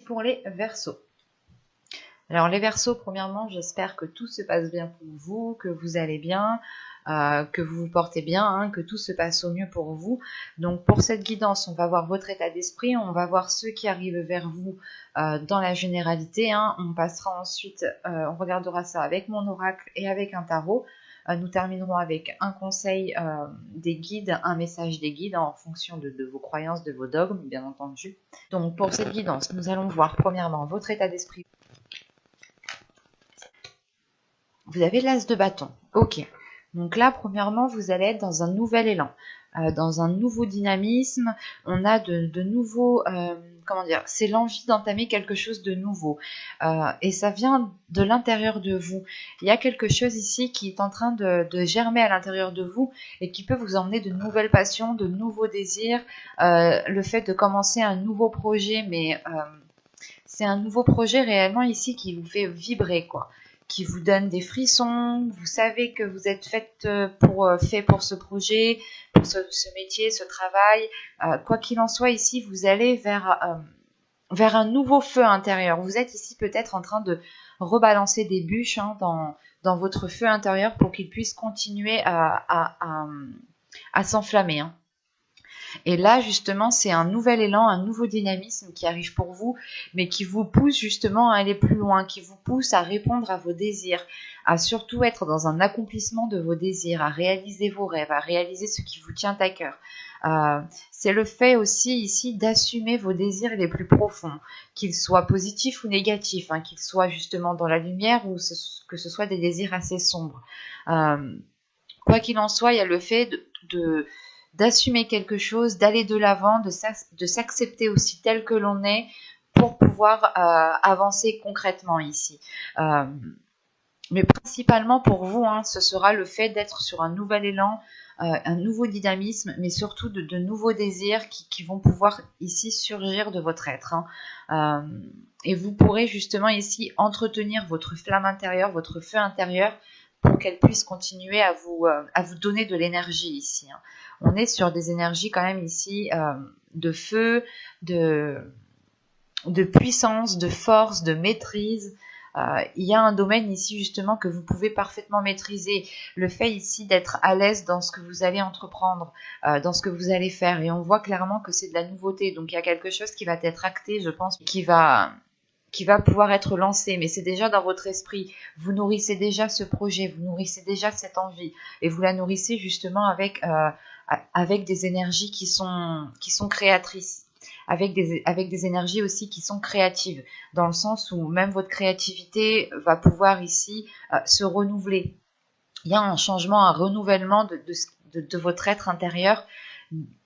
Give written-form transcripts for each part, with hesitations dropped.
pour les Verseaux. Alors les Verseaux, premièrement, j'espère que tout se passe bien pour vous, que vous allez bien, que vous vous portez bien, hein, que tout se passe au mieux pour vous. Donc pour cette guidance, on va voir votre état d'esprit, on va voir ceux qui arrivent vers vous dans la généralité. Hein. On passera ensuite, on regardera ça avec mon oracle et avec un tarot. Nous terminerons avec un conseil des guides, un message des guides en fonction de vos croyances, de vos dogmes, bien entendu. Donc pour cette guidance, nous allons voir premièrement votre état d'esprit. Vous avez l'as de bâton. Ok. Donc là, premièrement, vous allez être dans un nouvel élan, dans un nouveau dynamisme. On a de nouveaux... comment dire, c'est l'envie d'entamer quelque chose de nouveau. Et ça vient de l'intérieur de vous. Il y a quelque chose ici qui est en train de germer à l'intérieur de vous et qui peut vous emmener de nouvelles passions, de nouveaux désirs. Le fait de commencer un nouveau projet, mais c'est un nouveau projet réellement ici qui vous fait vibrer, quoi. Qui vous donne des frissons, vous savez que vous êtes fait pour ce projet, pour ce métier, ce travail. Quoi qu'il en soit, ici, vous allez vers un nouveau feu intérieur. Vous êtes ici peut-être en train de rebalancer des bûches dans votre feu intérieur pour qu'il puisse continuer à s'enflammer. Hein. Et là, justement, c'est un nouvel élan, un nouveau dynamisme qui arrive pour vous, mais qui vous pousse justement à aller plus loin, qui vous pousse à répondre à vos désirs, à surtout être dans un accomplissement de vos désirs, à réaliser vos rêves, à réaliser ce qui vous tient à cœur. C'est le fait aussi ici d'assumer vos désirs les plus profonds, qu'ils soient positifs ou négatifs, hein, qu'ils soient justement dans la lumière ou que ce soit des désirs assez sombres. Quoi qu'il en soit, il y a le fait d'assumer quelque chose, d'aller de l'avant, de s'accepter aussi tel que l'on est pour pouvoir avancer concrètement ici. Mais principalement pour vous, hein, ce sera le fait d'être sur un nouvel élan, un nouveau dynamisme, mais surtout de nouveaux désirs qui vont pouvoir ici surgir de votre être. Hein. Et vous pourrez justement ici entretenir votre flamme intérieure, votre feu intérieur, pour qu'elle puisse continuer à vous donner de l'énergie ici. Hein. On est sur des énergies quand même ici de feu, de puissance, de force, de maîtrise. Il y a un domaine ici justement que vous pouvez parfaitement maîtriser. Le fait ici d'être à l'aise dans ce que vous allez entreprendre, dans ce que vous allez faire. Et on voit clairement que c'est de la nouveauté. Donc il y a quelque chose qui va être acté, je pense, qui va pouvoir être lancé, mais c'est déjà dans votre esprit. Vous nourrissez déjà ce projet, vous nourrissez déjà cette envie, et vous la nourrissez justement avec des énergies qui sont créatrices, avec des énergies aussi qui sont créatives, dans le sens où même votre créativité va pouvoir ici se renouveler. Il y a un changement, un renouvellement de votre être intérieur,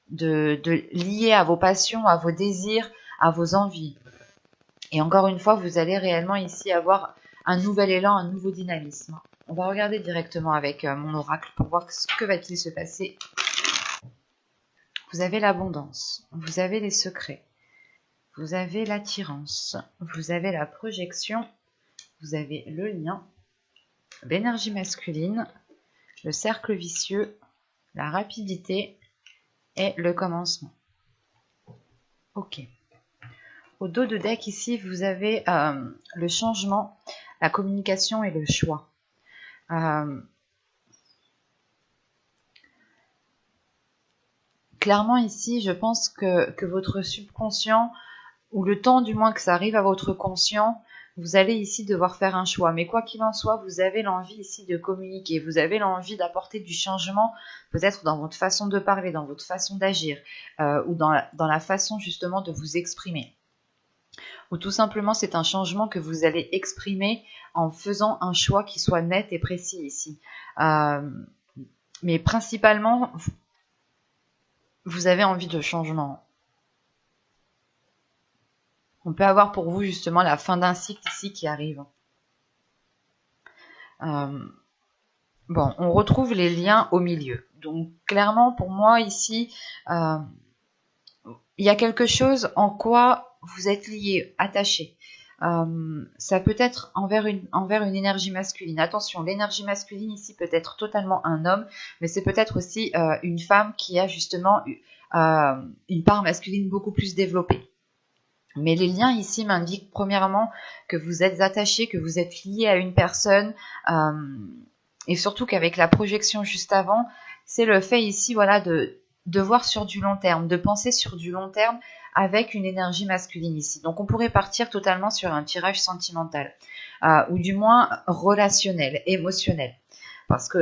lié à vos passions, à vos désirs, à vos envies. Et encore une fois, vous allez réellement ici avoir un nouvel élan, un nouveau dynamisme. On va regarder directement avec mon oracle pour voir ce que va-t-il se passer. Vous avez l'abondance, vous avez les secrets, vous avez l'attirance, vous avez la projection, vous avez le lien, l'énergie masculine, le cercle vicieux, la rapidité et le commencement. Ok. Au dos de deck ici, vous avez le changement, la communication et le choix. Clairement ici, je pense que votre subconscient, ou le temps du moins que ça arrive à votre conscient, vous allez ici devoir faire un choix. Mais quoi qu'il en soit, vous avez l'envie ici de communiquer, vous avez l'envie d'apporter du changement, peut-être dans votre façon de parler, dans votre façon d'agir, ou dans la façon justement de vous exprimer. Ou tout simplement c'est un changement que vous allez exprimer en faisant un choix qui soit net et précis ici. Mais principalement, vous avez envie de changement. On peut avoir pour vous justement la fin d'un cycle ici qui arrive. Bon, on retrouve les liens au milieu. Donc clairement pour moi ici, il y a quelque chose en quoi vous êtes lié, attaché. Ça peut être envers une énergie masculine. Attention, l'énergie masculine ici peut être totalement un homme, mais c'est peut-être aussi une femme qui a justement une part masculine beaucoup plus développée. Mais les liens ici m'indiquent premièrement que vous êtes attaché, que vous êtes lié à une personne, et surtout qu'avec la projection juste avant, c'est le fait ici, voilà, de voir sur du long terme, de penser sur du long terme avec une énergie masculine ici. Donc on pourrait partir totalement sur un tirage sentimental, ou du moins relationnel, émotionnel. Parce que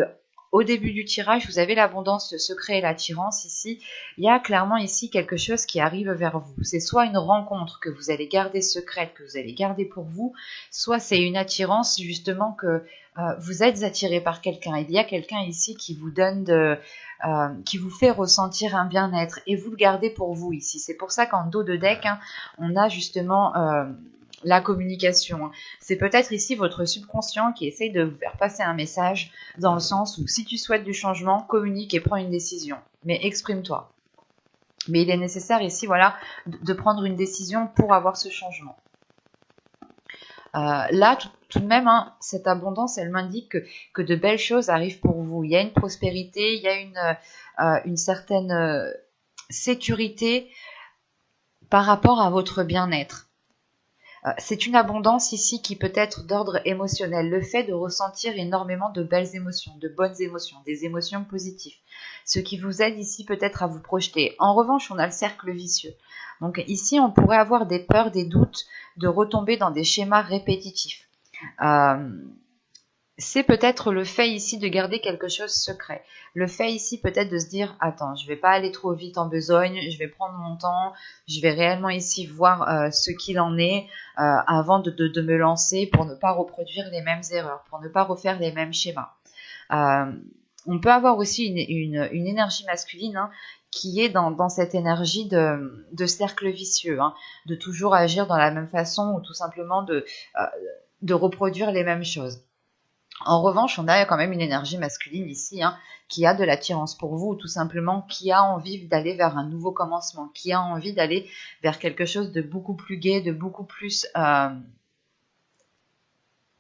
au début du tirage, vous avez l'abondance, le secret et l'attirance ici. Il y a clairement ici quelque chose qui arrive vers vous. C'est soit une rencontre que vous allez garder secrète, que vous allez garder pour vous, soit c'est une attirance justement que vous êtes attiré par quelqu'un. Il y a quelqu'un ici qui vous donne qui vous fait ressentir un bien-être et vous le gardez pour vous ici. C'est pour ça qu'en dos de deck, hein, on a justement la communication. C'est peut-être ici votre subconscient qui essaye de vous faire passer un message dans le sens où si tu souhaites du changement, communique et prends une décision. Mais exprime-toi. Mais il est nécessaire ici, voilà, de prendre une décision pour avoir ce changement. Là, tout de même, hein, cette abondance, elle m'indique que de belles choses arrivent pour vous. Il y a une prospérité, il y a une certaine sécurité par rapport à votre bien-être. C'est une abondance ici qui peut être d'ordre émotionnel, le fait de ressentir énormément de belles émotions, de bonnes émotions, des émotions positives, ce qui vous aide ici peut-être à vous projeter. En revanche, on a le cercle vicieux. Donc ici, on pourrait avoir des peurs, des doutes de retomber dans des schémas répétitifs. C'est peut-être le fait ici de garder quelque chose secret. Le fait ici peut-être de se dire, attends, je vais pas aller trop vite en besogne, je vais prendre mon temps, je vais réellement ici voir ce qu'il en est avant de me lancer pour ne pas reproduire les mêmes erreurs, pour ne pas refaire les mêmes schémas. On peut avoir aussi une énergie masculine, hein, qui est dans cette énergie de cercle vicieux, hein, de toujours agir dans la même façon ou tout simplement de reproduire les mêmes choses. En revanche, on a quand même une énergie masculine ici, hein, qui a de l'attirance pour vous, ou tout simplement qui a envie d'aller vers un nouveau commencement, qui a envie d'aller vers quelque chose de beaucoup plus gai, de beaucoup plus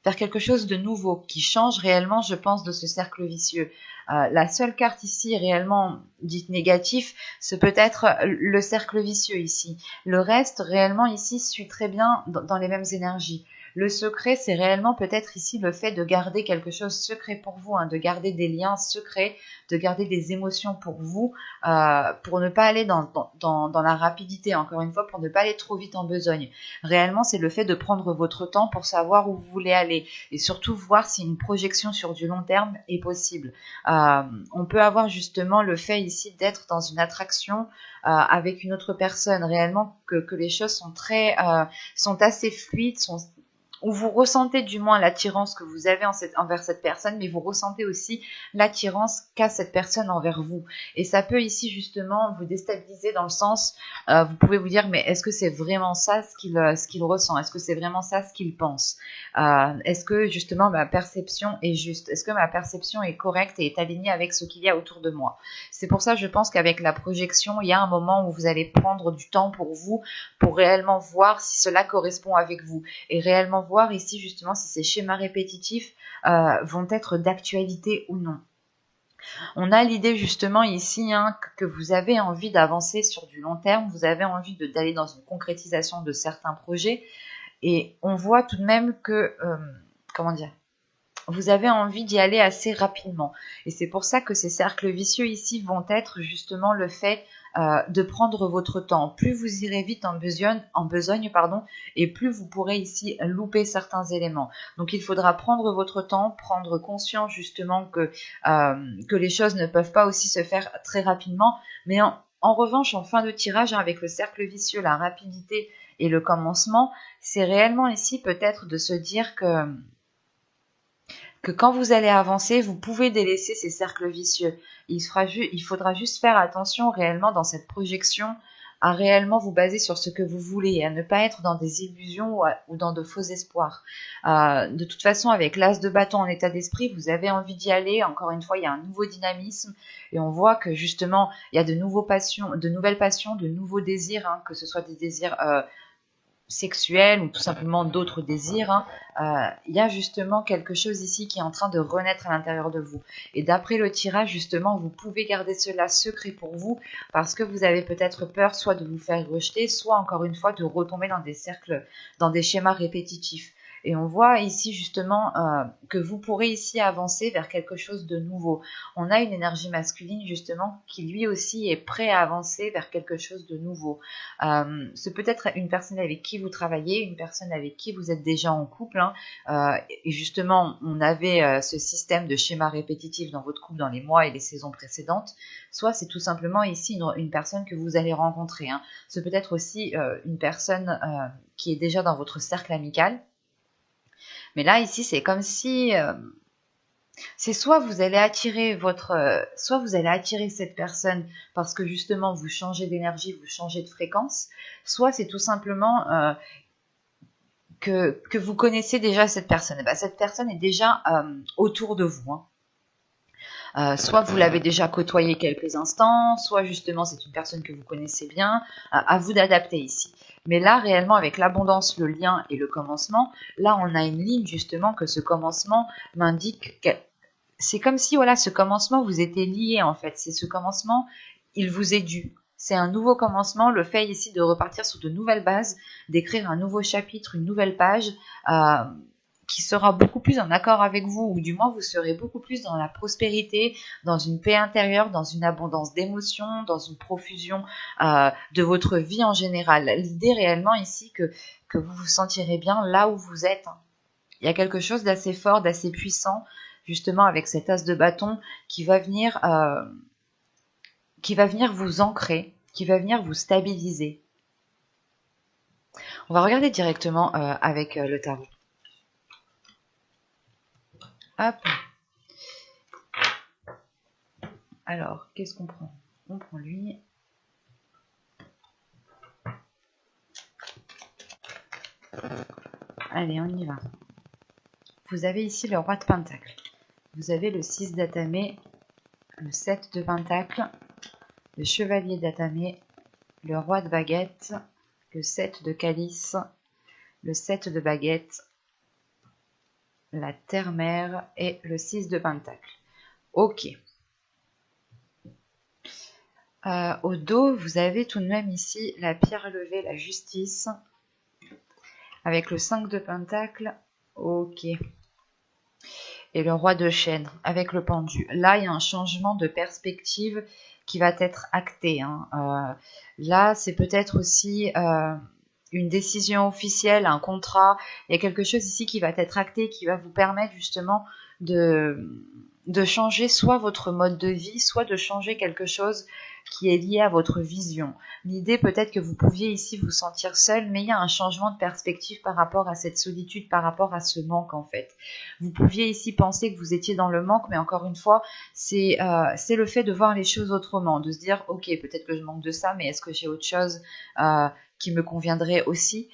vers quelque chose de nouveau, qui change réellement, je pense, de ce cercle vicieux. La seule carte ici réellement dite négative, c'est peut-être le cercle vicieux ici. Le reste, réellement, ici, suit très bien dans les mêmes énergies. Le secret, c'est réellement peut-être ici le fait de garder quelque chose secret pour vous, hein, de garder des liens secrets, de garder des émotions pour vous, pour ne pas aller dans la rapidité, encore une fois, pour ne pas aller trop vite en besogne. Réellement, c'est le fait de prendre votre temps pour savoir où vous voulez aller et surtout voir si une projection sur du long terme est possible. On peut avoir justement le fait ici d'être dans une attraction avec une autre personne, réellement que les choses sont assez fluides, où vous ressentez du moins l'attirance que vous avez envers cette personne, mais vous ressentez aussi l'attirance qu'a cette personne envers vous. Et ça peut ici justement vous déstabiliser dans le sens, vous pouvez vous dire, mais est-ce que c'est vraiment ça ce qu'il ressent? Est-ce que c'est vraiment ça ce qu'il pense? Est-ce que justement ma perception est juste? Est-ce que ma perception est correcte et est alignée avec ce qu'il y a autour de moi? C'est pour ça, je pense qu'avec la projection, il y a un moment où vous allez prendre du temps pour vous, pour réellement voir si cela correspond avec vous et réellement voir ici justement si ces schémas répétitifs vont être d'actualité ou non. On a l'idée justement ici, hein, que vous avez envie d'avancer sur du long terme, vous avez envie d'aller dans une concrétisation de certains projets et on voit tout de même que, comment dire, vous avez envie d'y aller assez rapidement. Et c'est pour ça que ces cercles vicieux ici vont être justement le fait de prendre votre temps. Plus vous irez vite en besogne, et plus vous pourrez ici louper certains éléments. Donc il faudra prendre votre temps, prendre conscience justement que les choses ne peuvent pas aussi se faire très rapidement. Mais en revanche, en fin de tirage, hein, avec le cercle vicieux, la rapidité et le commencement, c'est réellement ici peut-être de se dire que quand vous allez avancer, vous pouvez délaisser ces cercles vicieux. Il faudra juste faire attention réellement dans cette projection à réellement vous baser sur ce que vous voulez et à ne pas être dans des illusions ou dans de faux espoirs. De toute façon, avec l'as de bâton en état d'esprit, vous avez envie d'y aller. Encore une fois, il y a un nouveau dynamisme et on voit que justement, il y a de nouvelles passions, de nouveaux désirs, hein, que ce soit des désirs sexuels ou tout simplement d'autres désirs, hein, il y a justement quelque chose ici qui est en train de renaître à l'intérieur de vous. Et d'après le tirage, justement, vous pouvez garder cela secret pour vous parce que vous avez peut-être peur soit de vous faire rejeter, soit encore une fois de retomber dans des cercles, dans des schémas répétitifs. Et on voit ici justement que vous pourrez ici avancer vers quelque chose de nouveau. On a une énergie masculine justement qui lui aussi est prêt à avancer vers quelque chose de nouveau. C'est peut-être une personne avec qui vous travaillez, une personne avec qui vous êtes déjà en couple. Hein, et justement, on avait ce système de schéma répétitif dans votre couple dans les mois et les saisons précédentes. Soit c'est tout simplement ici une personne que vous allez rencontrer. Hein. C'est peut-être aussi une personne qui est déjà dans votre cercle amical. Mais là, ici, c'est comme si c'est soit vous allez attirer soit vous allez attirer cette personne parce que justement vous changez d'énergie, vous changez de fréquence, soit c'est tout simplement que vous connaissez déjà cette personne. Et bien, cette personne est déjà autour de vous. Hein. Soit vous l'avez déjà côtoyé quelques instants, soit justement c'est une personne que vous connaissez bien. À vous d'adapter ici. Mais là, réellement, avec l'abondance, le lien et le commencement, là, on a une ligne justement que ce commencement m'indique que c'est comme si, voilà, ce commencement vous était lié en fait. C'est ce commencement, il vous est dû. C'est un nouveau commencement, le fait ici de repartir sur de nouvelles bases, d'écrire un nouveau chapitre, une nouvelle page, qui sera beaucoup plus en accord avec vous, ou du moins vous serez beaucoup plus dans la prospérité, dans une paix intérieure, dans une abondance d'émotions, dans une profusion de votre vie en général. L'idée réellement ici que vous vous sentirez bien là où vous êtes. Il y a quelque chose d'assez fort, d'assez puissant, justement avec cet as de bâton qui va venir vous ancrer, qui va venir vous stabiliser. On va regarder directement avec le tarot. Hop. Alors, qu'est-ce qu'on prend? On prend lui. Allez, on y va. Vous avez ici le roi de Pentacle. Vous avez le 6 d'Atamé, le 7 de Pentacle, le chevalier d'Atamé, le roi de baguette, le 7 de calice, le 7 de baguette, la terre-mère et le 6 de pentacle. Ok. Au dos, vous avez tout de même ici la pierre levée, la justice, avec le 5 de pentacle. Ok. Et le roi de chêne, avec le pendu. Là, il y a un changement de perspective qui va être acté. Hein. Là, c'est peut-être aussi une décision officielle, un contrat. Il y a quelque chose ici qui va être acté, qui va vous permettre justement de changer soit votre mode de vie, soit de changer quelque chose qui est lié à votre vision. L'idée peut-être que vous pouviez ici vous sentir seul, mais il y a un changement de perspective par rapport à cette solitude, par rapport à ce manque en fait. Vous pouviez ici penser que vous étiez dans le manque, mais encore une fois, c'est le fait de voir les choses autrement, de se dire ok, peut-être que je manque de ça, mais est-ce que j'ai autre chose qui me conviendrait aussi.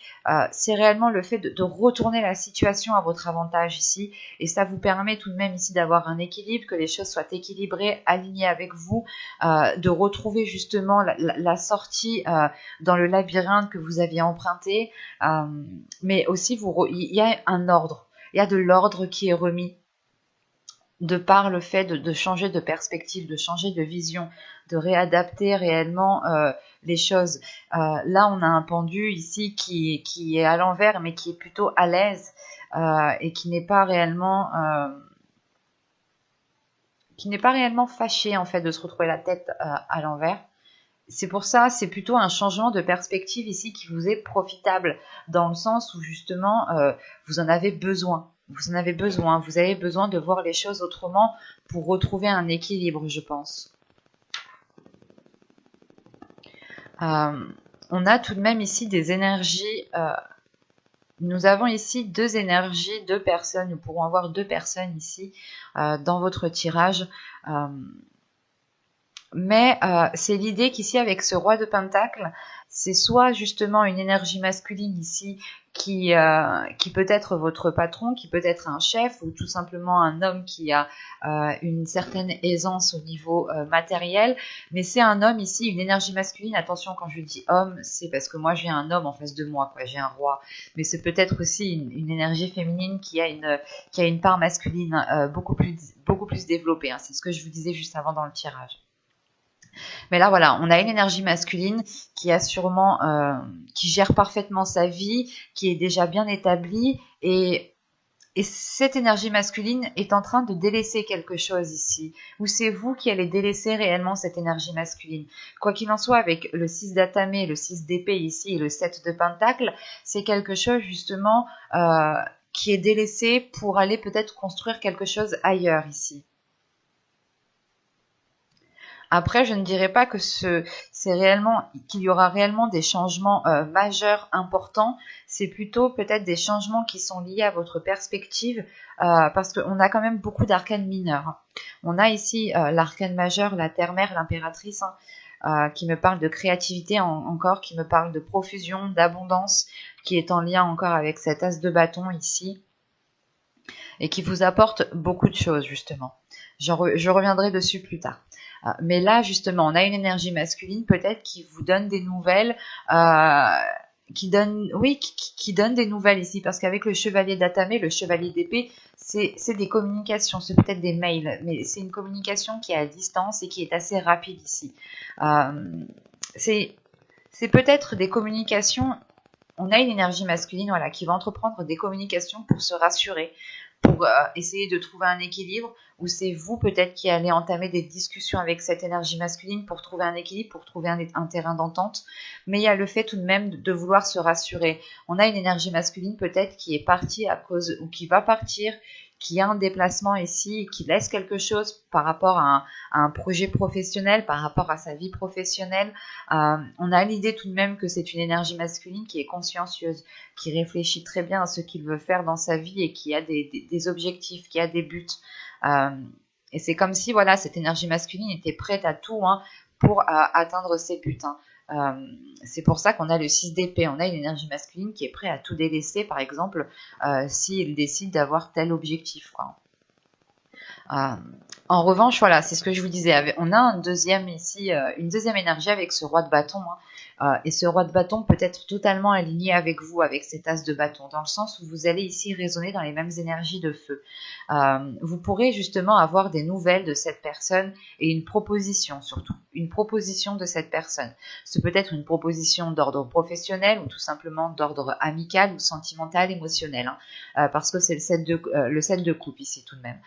C'est réellement le fait de retourner la situation à votre avantage ici, et ça vous permet tout de même ici d'avoir un équilibre, que les choses soient équilibrées, alignées avec vous, de retrouver justement la sortie dans le labyrinthe que vous aviez emprunté, mais aussi il y a un ordre, il y a de l'ordre qui est remis de par le fait de changer de perspective, de changer de vision, de réadapter réellement les choses. Là, on a un pendu ici qui est à l'envers, mais qui est plutôt à l'aise et qui n'est pas réellement fâché en fait de se retrouver la tête à l'envers. C'est pour ça, c'est plutôt un changement de perspective ici qui vous est profitable, dans le sens où justement vous en avez besoin. Vous avez besoin de voir les choses autrement pour retrouver un équilibre, je pense. On a tout de même ici des énergies. Nous avons ici deux énergies, deux personnes. Nous pourrons avoir deux personnes ici dans votre tirage. Mais c'est l'idée qu'ici, avec ce roi de pentacle, c'est soit justement une énergie masculine ici qui peut être votre patron, qui peut être un chef ou tout simplement un homme qui a une certaine aisance au niveau matériel, mais c'est un homme ici, une énergie masculine. Attention, quand je dis homme, c'est parce que moi j'ai un homme en face de moi, quoi, j'ai un roi, mais c'est peut-être aussi une énergie féminine qui a une part masculine beaucoup plus développée, hein. C'est ce que je vous disais juste avant dans le tirage. Mais là, voilà, on a une énergie masculine qui a sûrement, qui gère parfaitement sa vie, qui est déjà bien établie, et cette énergie masculine est en train de délaisser quelque chose ici, ou c'est vous qui allez délaisser réellement cette énergie masculine. Quoi qu'il en soit, avec le 6 d'atamé, le 6 d'épée ici et le 7 de pentacle, c'est quelque chose justement qui est délaissé pour aller peut-être construire quelque chose ailleurs ici. Après, je ne dirais pas que qu'il y aura réellement des changements majeurs, importants. C'est plutôt peut-être des changements qui sont liés à votre perspective, parce qu'on a quand même beaucoup d'arcanes mineurs. On a ici l'arcane majeur, la terre-mère, l'impératrice, qui me parle de créativité encore, qui me parle de profusion, d'abondance, qui est en lien encore avec cet as de bâton ici, et qui vous apporte beaucoup de choses, justement. Je reviendrai dessus plus tard. Mais là, justement, on a une énergie masculine peut-être qui vous donne des nouvelles, qui donne des nouvelles ici, parce qu'avec le chevalier d'atamé, le chevalier d'épée, c'est des communications, c'est peut-être des mails, mais c'est une communication qui est à distance et qui est assez rapide ici. C'est peut-être des communications. On a une énergie masculine, voilà, qui va entreprendre des communications pour se rassurer, pour essayer de trouver un équilibre, ou c'est vous peut-être qui allez entamer des discussions avec cette énergie masculine pour trouver un équilibre, pour trouver un terrain d'entente. Mais il y a le fait tout de même de vouloir se rassurer. On a une énergie masculine peut-être qui est partie à cause, ou qui va partir, qui a un déplacement ici, qui laisse quelque chose par rapport à un projet professionnel, par rapport à sa vie professionnelle. On a l'idée tout de même que c'est une énergie masculine qui est consciencieuse, qui réfléchit très bien à ce qu'il veut faire dans sa vie et qui a des objectifs, qui a des buts. Et c'est comme si voilà, cette énergie masculine était prête à tout, hein, pour atteindre ses buts, hein. C'est pour ça qu'on a le 6 d'épée. On a une énergie masculine qui est prête à tout délaisser, par exemple, s'il décide d'avoir tel objectif, quoi. En revanche, voilà, c'est ce que je vous disais. On a un deuxième ici, une deuxième énergie avec ce roi de bâton, hein. Et ce roi de bâton peut être totalement aligné avec vous, avec cet as de bâton, dans le sens où vous allez ici résonner dans les mêmes énergies de feu. Vous pourrez justement avoir des nouvelles de cette personne et une proposition surtout, une proposition de cette personne. Ce peut être une proposition d'ordre professionnel ou tout simplement d'ordre amical ou sentimental, émotionnel, hein, parce que c'est le 7 de coupe ici tout de même.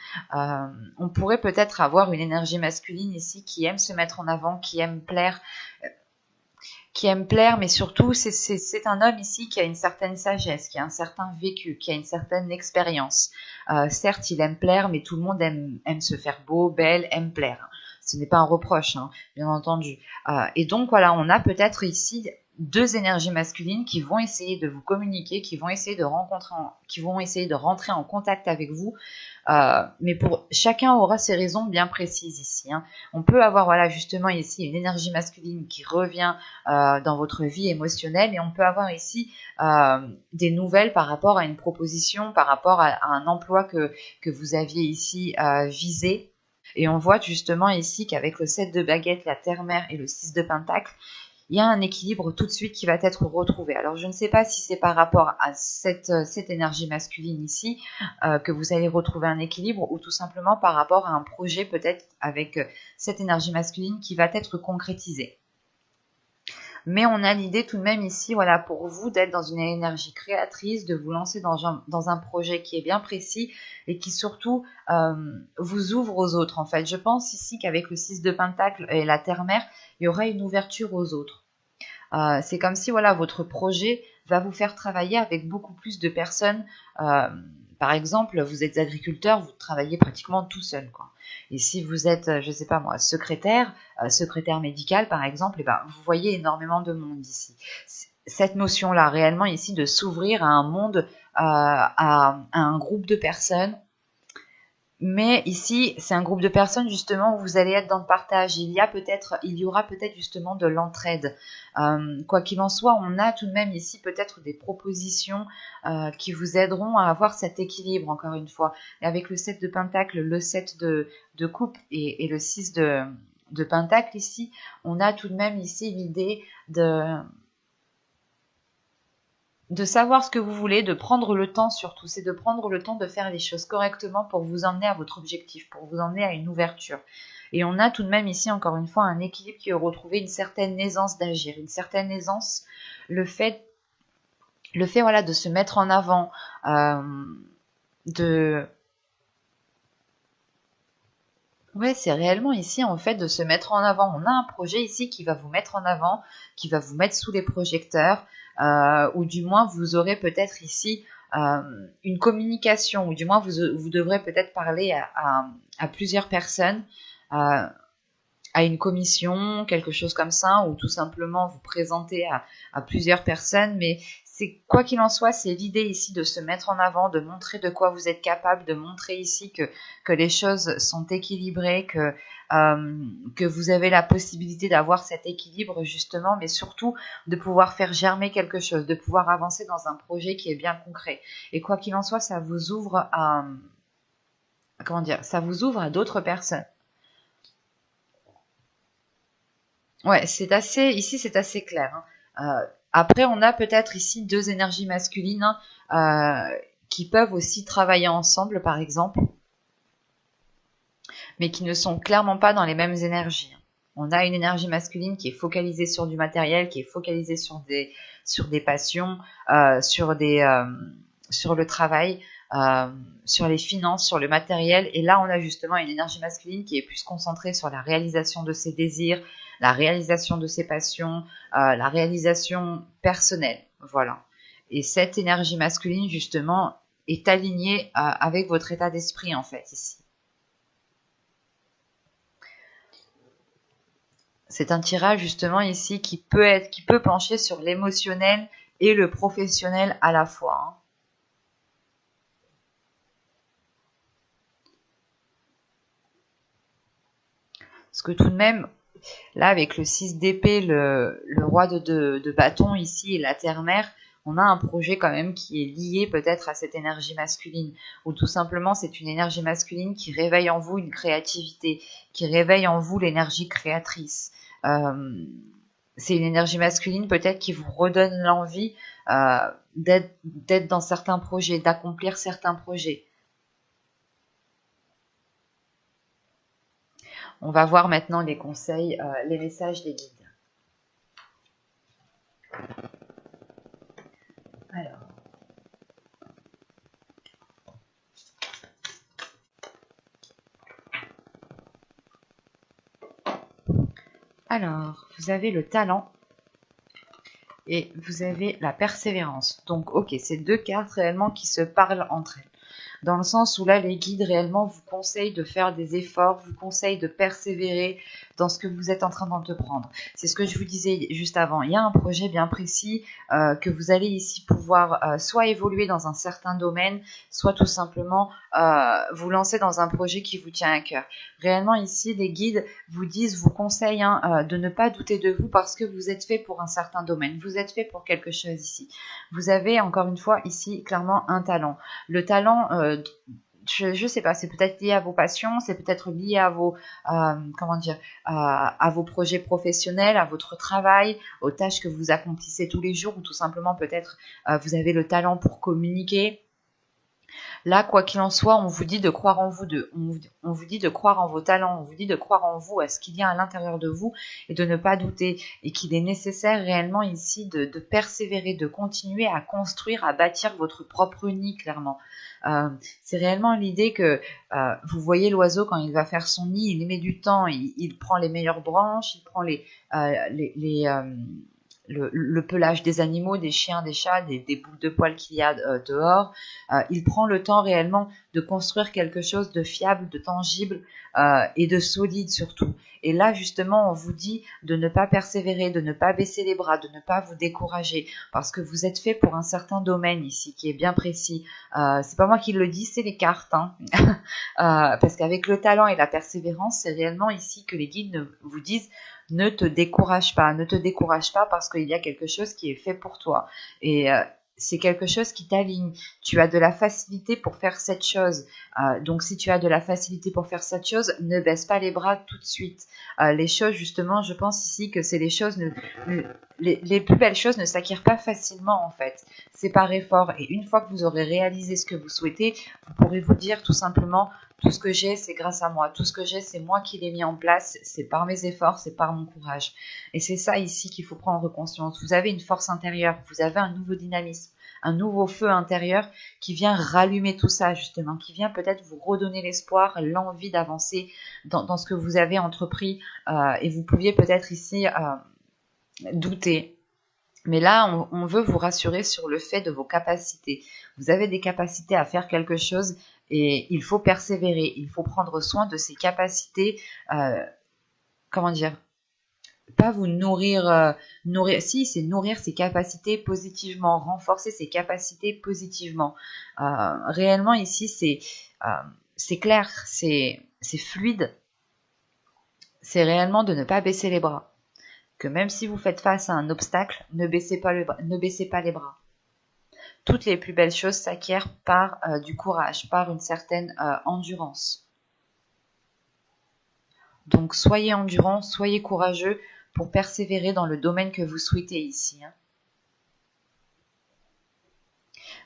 On pourrait peut-être avoir une énergie masculine ici qui aime se mettre en avant, qui aime plaire, mais surtout c'est un homme ici qui a une certaine sagesse, qui a un certain vécu, qui a une certaine expérience. Certes, il aime plaire, mais tout le monde aime se faire beau, belle, aime plaire. Ce n'est pas un reproche, hein, bien entendu. Et donc voilà, on a peut-être ici deux énergies masculines qui vont essayer de vous communiquer, qui vont essayer de rentrer en contact avec vous. Mais pour chacun aura ses raisons bien précises ici, hein. On peut avoir voilà justement ici une énergie masculine qui revient dans votre vie émotionnelle, et on peut avoir ici des nouvelles par rapport à une proposition, par rapport à un emploi que vous aviez ici visé. Et on voit justement ici qu'avec le 7 de baguette, la terre-mère et le 6 de pentacle, il y a un équilibre tout de suite qui va être retrouvé. Alors je ne sais pas si c'est par rapport à cette énergie masculine ici que vous allez retrouver un équilibre, ou tout simplement par rapport à un projet peut-être avec cette énergie masculine qui va être concrétisé. Mais on a l'idée tout de même ici, voilà, pour vous d'être dans une énergie créatrice, de vous lancer dans un projet qui est bien précis et qui surtout vous ouvre aux autres. En fait, je pense ici qu'avec le 6 de pentacle et la terre-mère, il y aura une ouverture aux autres. C'est comme si voilà, votre projet va vous faire travailler avec beaucoup plus de personnes. Par exemple, vous êtes agriculteur, vous travaillez pratiquement tout seul, quoi. Et si vous êtes, je sais pas moi, secrétaire médical par exemple, et ben, vous voyez énormément de monde ici. Cette notion-là, réellement ici, de s'ouvrir à un monde, à un groupe de personnes, Mais ici, c'est un groupe de personnes justement où vous allez être dans le partage. Il y aura peut-être justement de l'entraide. Quoi qu'il en soit, on a tout de même ici peut-être des propositions qui vous aideront à avoir cet équilibre, encore une fois. Et avec le 7 de Pentacle, le 7 de coupe et le 6 de Pentacle ici, on a tout de même ici l'idée de savoir ce que vous voulez, de prendre le temps surtout, c'est de prendre le temps de faire les choses correctement pour vous emmener à votre objectif, pour vous emmener à une ouverture. Et on a tout de même ici, encore une fois, un équilibre qui est retrouvé, une certaine aisance d'agir, une certaine aisance, le fait voilà, de se mettre en avant, de... Ouais, c'est réellement ici, en fait, de se mettre en avant. On a un projet ici qui va vous mettre en avant, qui va vous mettre sous les projecteurs, ou du moins, vous aurez peut-être ici une communication, ou du moins, vous devrez peut-être parler à plusieurs personnes, euh, à une commission, quelque chose comme ça, ou tout simplement vous présenter à plusieurs personnes. Mais c'est quoi qu'il en soit, c'est l'idée ici de se mettre en avant, de montrer de quoi vous êtes capable, de montrer ici que les choses sont équilibrées, que vous avez la possibilité d'avoir cet équilibre justement, mais surtout de pouvoir faire germer quelque chose, de pouvoir avancer dans un projet qui est bien concret. Et quoi qu'il en soit, ça vous ouvre à, comment dire, ça vous ouvre à d'autres personnes. Ouais, ici c'est assez clair, hein. Après, on a peut-être ici deux énergies masculines, hein, qui peuvent aussi travailler ensemble, par exemple, mais qui ne sont clairement pas dans les mêmes énergies. On a une énergie masculine qui est focalisée sur du matériel, qui est focalisée sur des passions, sur le travail, sur les finances, sur le matériel. Et là, on a justement une énergie masculine qui est plus concentrée sur la réalisation de ses désirs, la réalisation de ses passions, la réalisation personnelle. Voilà. Et cette énergie masculine, justement, est alignée avec votre état d'esprit, en fait, ici. C'est un tirage justement ici qui peut pencher sur l'émotionnel et le professionnel à la fois, hein. Parce que tout de même, là avec le 6 d'épée, le roi de bâton ici et la terre-mère, on a un projet quand même qui est lié peut-être à cette énergie masculine, ou tout simplement c'est une énergie masculine qui réveille en vous une créativité, qui réveille en vous l'énergie créatrice. C'est une énergie masculine peut-être qui vous redonne l'envie d'être dans certains projets, d'accomplir certains projets. On va voir maintenant les conseils, les messages des guides. Alors, vous avez le talent et vous avez la persévérance. Donc, ok, c'est deux cartes réellement qui se parlent entre elles. Dans le sens où là, les guides réellement vous conseillent de faire des efforts, vous conseillent de persévérer dans ce que vous êtes en train d'entreprendre. C'est ce que je vous disais juste avant. Il y a un projet bien précis que vous allez ici pouvoir soit évoluer dans un certain domaine, soit tout simplement vous lancer dans un projet qui vous tient à cœur. Réellement ici, les guides vous conseillent de ne pas douter de vous parce que vous êtes fait pour un certain domaine. Vous êtes fait pour quelque chose ici. Vous avez encore une fois ici clairement un talent. Le talent, je sais pas, c'est peut-être lié à vos passions, c'est peut-être lié à vos, comment dire, à vos projets professionnels, à votre travail, aux tâches que vous accomplissez tous les jours, ou tout simplement peut-être vous avez le talent pour communiquer. Là, quoi qu'il en soit, on vous dit de croire en vous, on vous dit de croire en vos talents, on vous dit de croire en vous, à ce qu'il y a à l'intérieur de vous, et de ne pas douter, et qu'il est nécessaire réellement ici de persévérer, de continuer à construire, à bâtir votre propre nid, clairement. C'est réellement l'idée que vous voyez l'oiseau quand il va faire son nid, il met du temps, il prend les meilleures branches, il prend le pelage des animaux, des chiens, des chats, des boules de poils qu'il y a dehors. Il prend le temps réellement de construire quelque chose de fiable, de tangible et de solide surtout. Et là, justement, on vous dit de ne pas persévérer, de ne pas baisser les bras, de ne pas vous décourager, parce que vous êtes fait pour un certain domaine ici qui est bien précis. C'est pas moi qui le dis, c'est les cartes, hein. Parce qu'avec le talent et la persévérance, c'est réellement ici que les guides vous disent ne te décourage pas parce qu'il y a quelque chose qui est fait pour toi. Et c'est quelque chose qui t'aligne. Tu as de la facilité pour faire cette chose. Donc si tu as de la facilité pour faire cette chose, ne baisse pas les bras tout de suite. Les choses, justement, je pense ici que c'est les choses, les plus belles choses ne s'acquièrent pas facilement en fait. C'est par effort. Et une fois que vous aurez réalisé ce que vous souhaitez, vous pourrez vous dire tout simplement tout ce que j'ai, c'est grâce à moi. Tout ce que j'ai, c'est moi qui l'ai mis en place. C'est par mes efforts, c'est par mon courage. Et c'est ça ici qu'il faut prendre conscience. Vous avez une force intérieure, vous avez un nouveau dynamisme, un nouveau feu intérieur qui vient rallumer tout ça justement, qui vient peut-être vous redonner l'espoir, l'envie d'avancer dans ce que vous avez entrepris. Et vous pouviez peut-être ici douter. Mais là, on veut vous rassurer sur le fait de vos capacités. Vous avez des capacités à faire quelque chose et il faut persévérer. Il faut prendre soin de ces capacités. Comment dire? Pas vous nourrir, si c'est nourrir ses capacités positivement, renforcer ses capacités positivement. Réellement ici, c'est clair, c'est fluide. C'est réellement de ne pas baisser les bras. Que même si vous faites face à un obstacle, ne baissez pas les bras. Toutes les plus belles choses s'acquièrent par du courage, par une certaine endurance. Donc soyez endurant, soyez courageux pour persévérer dans le domaine que vous souhaitez ici. Hein.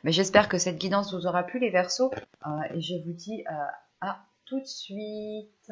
Mais j'espère que cette guidance vous aura plu les Verseaux et je vous dis à tout de suite.